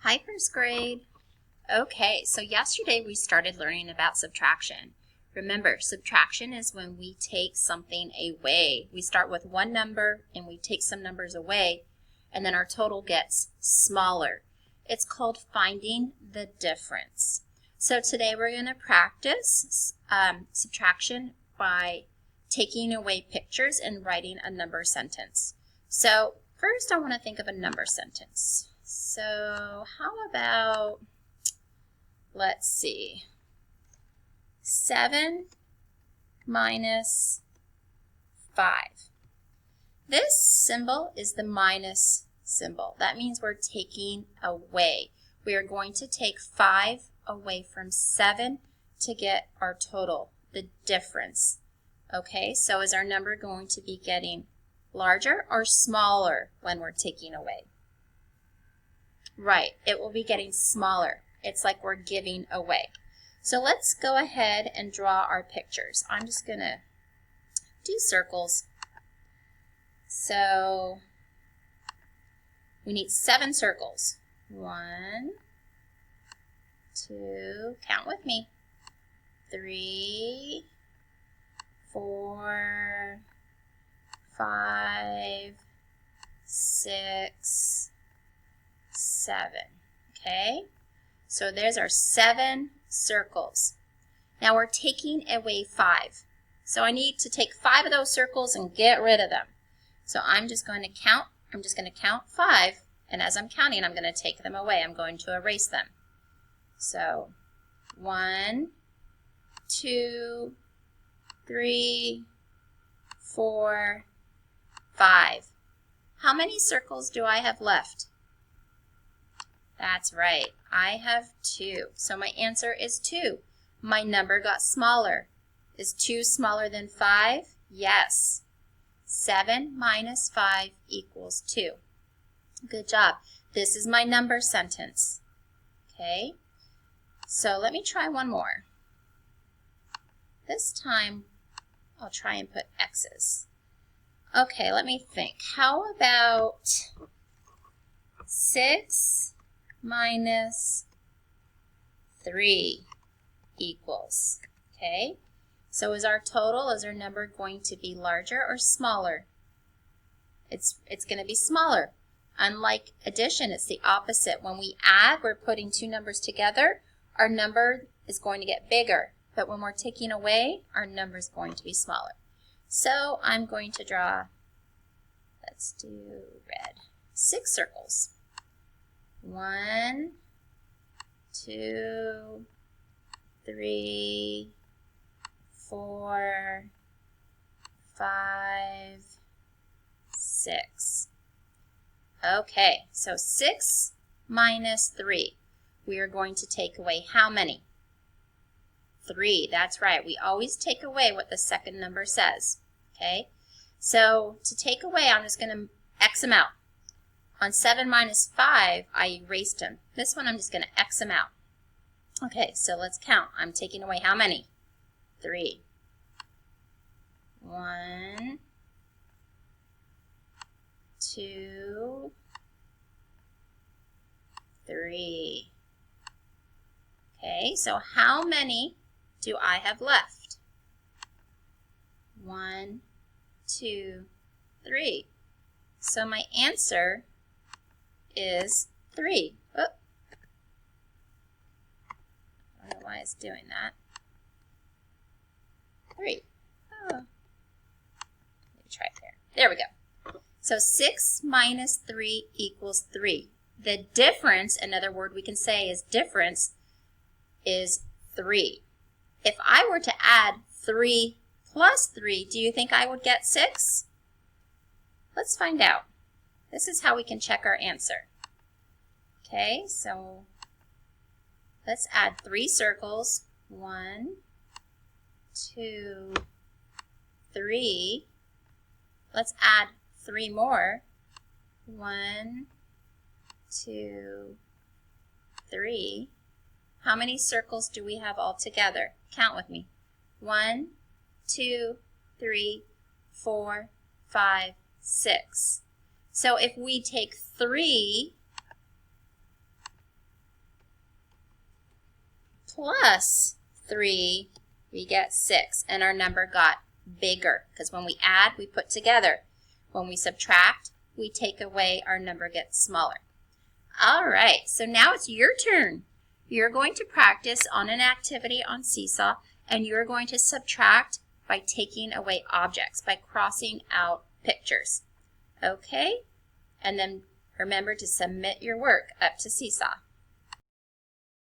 Hi, first grade. Okay, so yesterday we started learning about subtraction. Remember, subtraction is when we take something away. We start with one number and we take some numbers away, and then our total gets smaller. It's called finding the difference. So today we're going to practice subtraction by taking away pictures and writing a number sentence. So first I want to think of a number sentence. So how about, let's see, 7 minus 5. This symbol is the minus symbol. That means we're taking away. We are going to take 5 away from 7 to get our total, the difference. Okay, so is our number going to be getting larger or smaller when we're taking away? Right, it will be getting smaller. It's like we're giving away. So let's go ahead and draw our pictures. I'm just going to do circles. So we need 7 circles. 1, 2, count with me, 3, 4, 5, 6, 7. Okay, so there's our 7 circles. Now we're taking away 5. So I need to take 5 of those circles and get rid of them. So I'm just going to count. I'm just going to count 5, and as I'm counting, I'm going to take them away. I'm going to erase them. So 1, 2, 3, 4, 5. How many circles do I have left? That's right, I have 2. So my answer is 2. My number got smaller. Is 2 smaller than 5? Yes. 7 minus 5 equals 2. Good job. This is my number sentence. Okay, so let me try one more. This time, I'll try and put X's. Okay, let me think. How about 6 minus 3 equals, okay? So is our total, is our number going to be larger or smaller? It's going to be smaller. Unlike addition, it's the opposite. When we add, we're putting 2 numbers together, our number is going to get bigger. But when we're taking away, our number is going to be smaller. So I'm going to draw, let's do red, 6 circles. 1, 2, 3, 4, 5, 6. Okay, so 6 minus 3. We are going to take away how many? 3. That's right. We always take away what the second number says. Okay, so to take away, I'm just going to X them out. On 7 minus 5, I erased them. This one, I'm just going to X them out. Okay, so let's count. I'm taking away how many? 3. 1, 2, 3. Okay, so how many do I have left? 1, 2, 3. So my answer is 3. Oh. I don't know why it's doing that. 3. Oh. Let me try it there. There we go. So 6 minus 3 equals 3. The difference, another word we can say is difference, is 3. If I were to add 3 plus 3, do you think I would get 6? Let's find out. This is how we can check our answer. Okay, so let's add 3 circles. 1, 2, 3. Let's add 3 more. 1, 2, 3. How many circles do we have all together? Count with me. 1, 2, 3, 4, 5, 6. So if we take 3 plus 3, we get 6. And our number got bigger because when we add, we put together. When we subtract, we take away, our number gets smaller. All right, so now it's your turn. You're going to practice on an activity on Seesaw, and you're going to subtract by taking away objects, by crossing out pictures. Okay? And then remember to submit your work up to Seesaw.